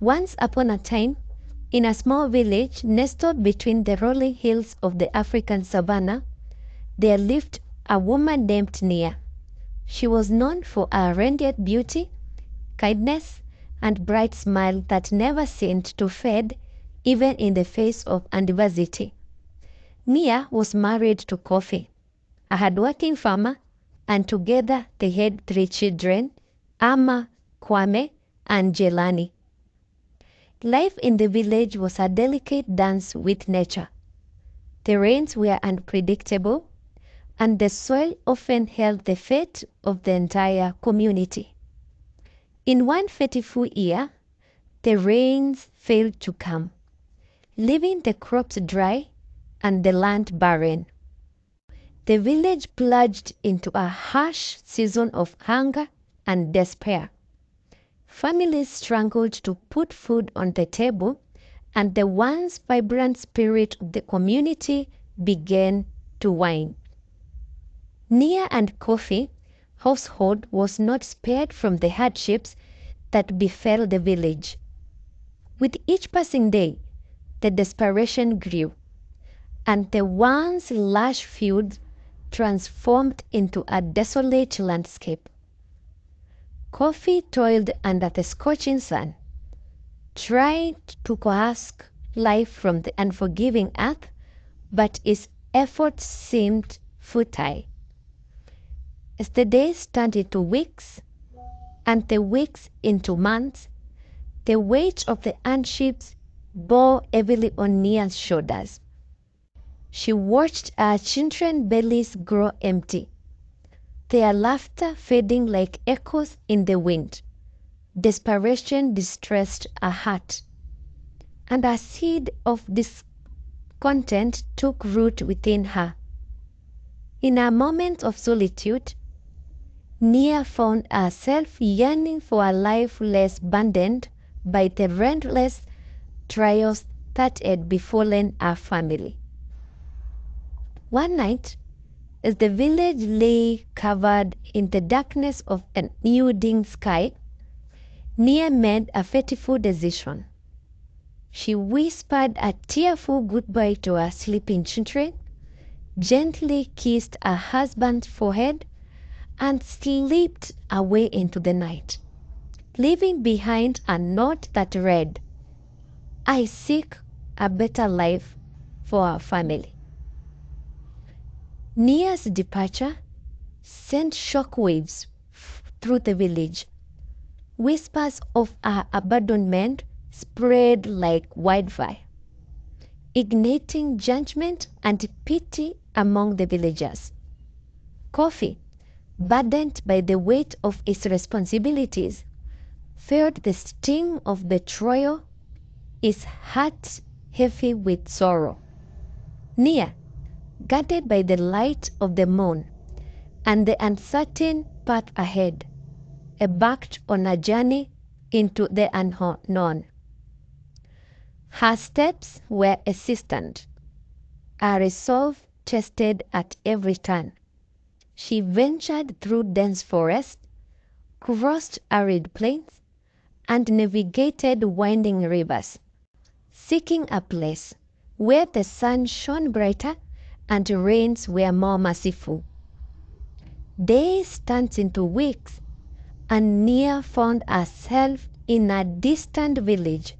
Once upon a time, in a small village nestled between the rolling hills of the African savannah, there lived a woman named Nia. She was known for her radiant beauty, kindness, and bright smile that never seemed to fade even in the face of adversity. Nia was married to Kofi, a hardworking farmer, and together they had 3 children, Ama, Kwame, and Jelani. Life in the village was a delicate dance with nature. The rains were unpredictable, and the soil often held the fate of the entire community. In one fateful year, the rains failed to come, leaving the crops dry and the land barren. The village plunged into a harsh season of hunger and despair. Families struggled to put food on the table, and the once vibrant spirit of the community began to wane. Nia and Kofi household was not spared from the hardships that befell the village. With each passing day, the desperation grew, and the once lush fields transformed into a desolate landscape. Kofi toiled under the scorching sun, tried to coax life from the unforgiving earth, but his efforts seemed futile. As the days turned into weeks, and the weeks into months, the weight of the hardships bore heavily on Nia's shoulders. She watched her children's bellies grow empty, their laughter fading like echoes in the wind. Desperation distressed her heart, and a seed of discontent took root within her. In a moment of solitude, Nia found herself yearning for a life less burdened by the relentless trials that had befallen her family. One night, as the village lay covered in the darkness of an evening sky, Nia made a fateful decision. She whispered a tearful goodbye to her sleeping children, gently kissed her husband's forehead, and slipped away into the night, leaving behind a note that read, "I seek a better life for our family." Nia's departure sent shockwaves through the village. Whispers of her abandonment spread like wildfire, igniting judgment and pity among the villagers. Kofi, burdened by the weight of his responsibilities, felt the sting of betrayal, his heart heavy with sorrow. Nia, guided by the light of the moon and the uncertain path ahead, embarked on a journey into the unknown. Her steps were hesitant, her resolve tested at every turn. She ventured through dense forests, crossed arid plains, and navigated winding rivers, seeking a place where the sun shone brighter and the rains were more merciful. Days turned into weeks, and Nia found herself in a distant village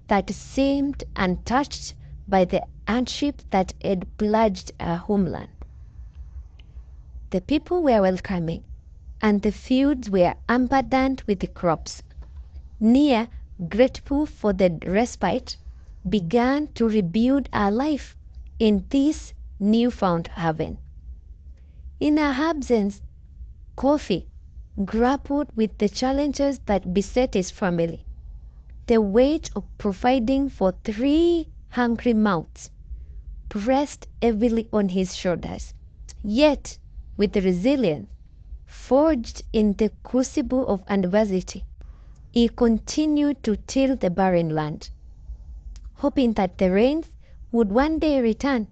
that seemed untouched by the hardship that had plagued her homeland. The people were welcoming, and the fields were abundant with the crops. Nia, grateful for the respite, began to rebuild her life in this newfound haven. In her absence, Kofi grappled with the challenges that beset his family. The weight of providing for 3 hungry mouths pressed heavily on his shoulders. Yet, with resilience, forged in the crucible of adversity, he continued to till the barren land, hoping that the rains would one day return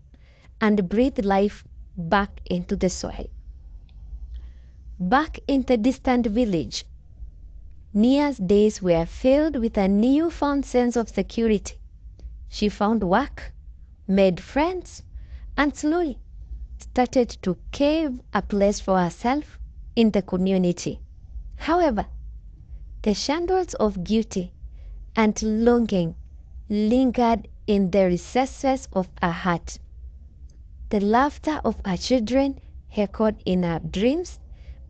and breathe life back into the soil. Back in the distant village, Nia's days were filled with a newfound sense of security. She found work, made friends, and slowly started to carve a place for herself in the community. However, the shadows of guilt and longing lingered in the recesses of her heart. The laughter of her children echoed in her dreams,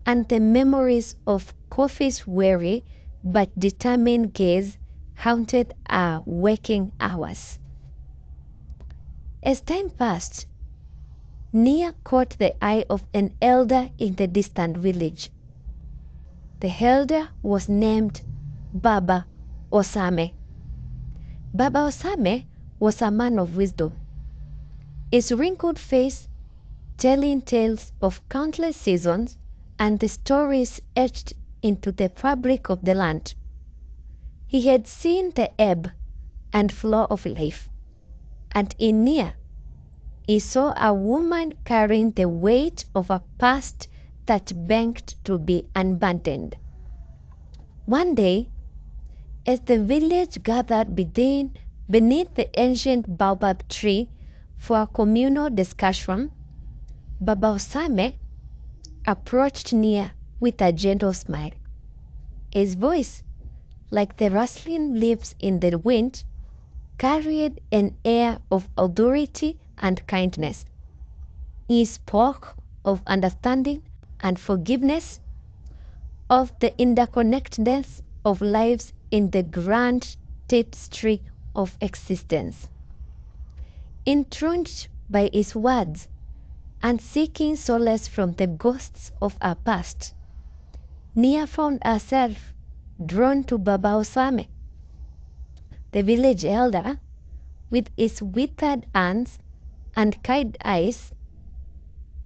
and the memories of Kofi's weary but determined gaze haunted her waking hours. As time passed, Nia caught the eye of an elder in the distant village. The elder was named Baba Osame. Baba Osame was a man of wisdom. His wrinkled face telling tales of countless seasons and the stories etched into the fabric of the land. He had seen the ebb and flow of life, and in Nia, he saw a woman carrying the weight of a past that begged to be unburdened. One day, as the village gathered beneath the ancient baobab tree for a communal discussion, Baba Osame approached Nia with a gentle smile. His voice, like the rustling leaves in the wind, carried an air of authority and kindness. He spoke of understanding and forgiveness, of the interconnectedness of lives in the grand tapestry of existence. Enthroned by his words and seeking solace from the ghosts of her past, Nia found herself drawn to Baba Osame. The village elder, with his withered hands and kind eyes,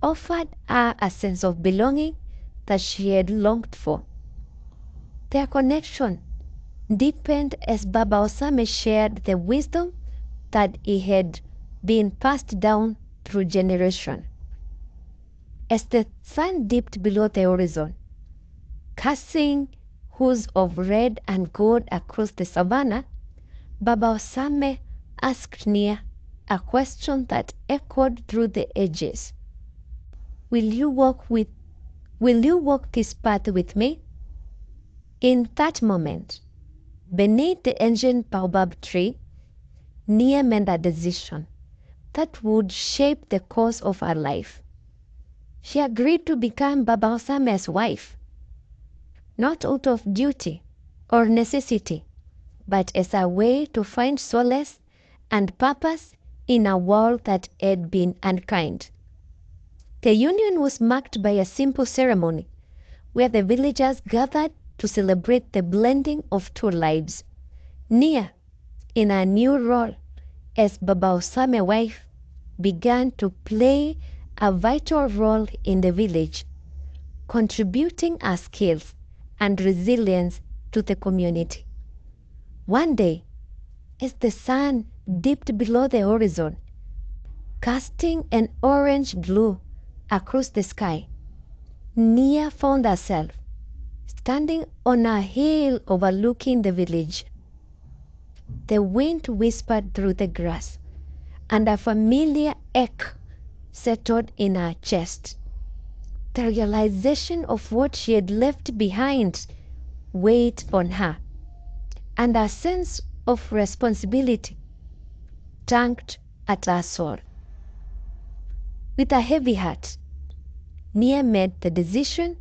offered her a sense of belonging that she had longed for. Their connection deepened as Baba Osame shared the wisdom that he had been passed down through generations. As the sun dipped below the horizon, casting hues of red and gold across the savannah, Baba Osame asked Nia a question that echoed through the ages. Will you walk this path with me? In that moment, beneath the ancient baobab tree, Nia made a decision that would shape the course of her life. She agreed to become Baba Osame's wife, not out of duty or necessity, but as a way to find solace and purpose in a world that had been unkind. The union was marked by a simple ceremony where the villagers gathered to celebrate the blending of two lives. Nia, in her new role as Baba Osame's wife, began to play a vital role in the village, contributing her skills and resilience to the community. One day, as the sun dipped below the horizon, casting an orange glow across the sky, Nia found herself standing on a hill overlooking the village. The wind whispered through the grass, and a familiar ache settled in her chest. The realization of what she had left behind weighed on her, and a sense of responsibility tugged at her soul. With a heavy heart, Nia made the decision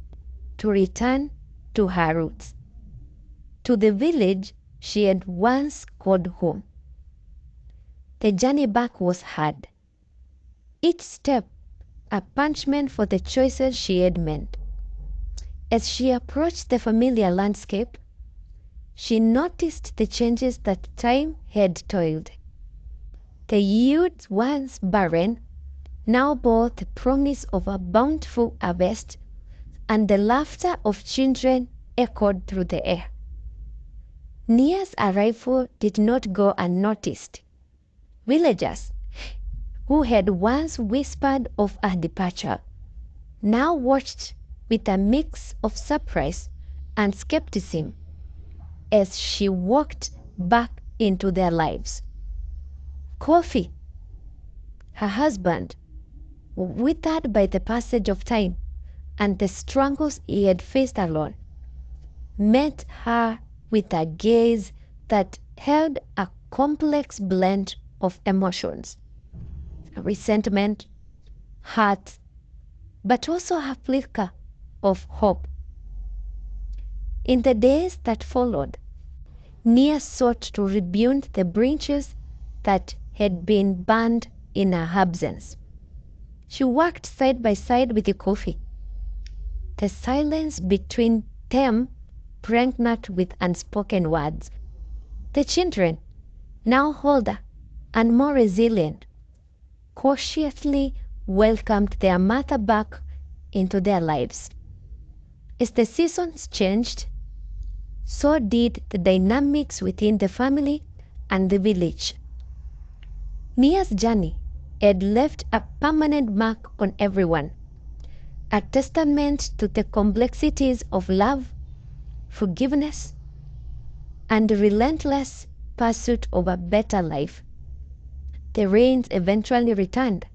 to return to her roots, to the village she had once called home. The journey back was hard, each step a punishment for the choices she had made. As she approached the familiar landscape, she noticed the changes that time had toiled. The yields once barren now bore the promise of a bountiful harvest, and the laughter of children echoed through the air. Nia's arrival did not go unnoticed. Villagers, who had once whispered of her departure, now watched with a mix of surprise and skepticism as she walked back into their lives. Kofi, her husband, withered by the passage of time and the struggles he had faced alone, met her with a gaze that held a complex blend of emotions: resentment, hurt, but also a flicker of hope. In the days that followed, Nia sought to rebuild the branches that had been burned in her absence. She worked side by side with Kofi, the silence between them pregnant with unspoken words. The children, now older and more resilient, cautiously welcomed their mother back into their lives. As the seasons changed, so did the dynamics within the family and the village. Nia's journey had left a permanent mark on everyone, a testament to the complexities of love, forgiveness, and the relentless pursuit of a better life. The rains eventually returned,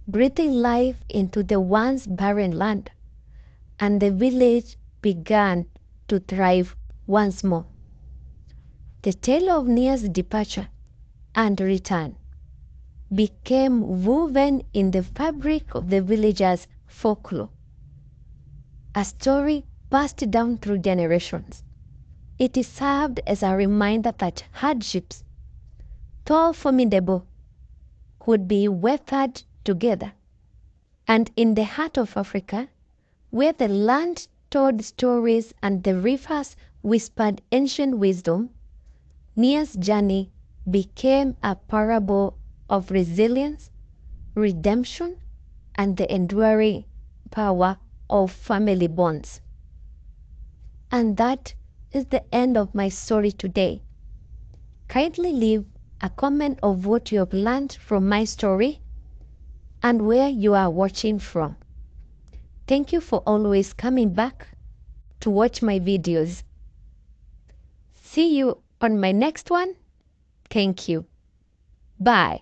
breathing life into the once barren land, and the village began to thrive once more. The tale of Nia's departure and return became woven in the fabric of the villagers' folklore, a story passed down through generations. It served as a reminder that hardships, though formidable, could be weathered together. And in the heart of Africa, where the land told stories and the rivers whispered ancient wisdom, Nia's journey became a parable of resilience, redemption, and the enduring power of family bonds. And that is the end of my story today. Kindly leave a comment of what you have learned from my story and where you are watching from. Thank you for always coming back to watch my videos. See you on my next one. Thank you. Bye.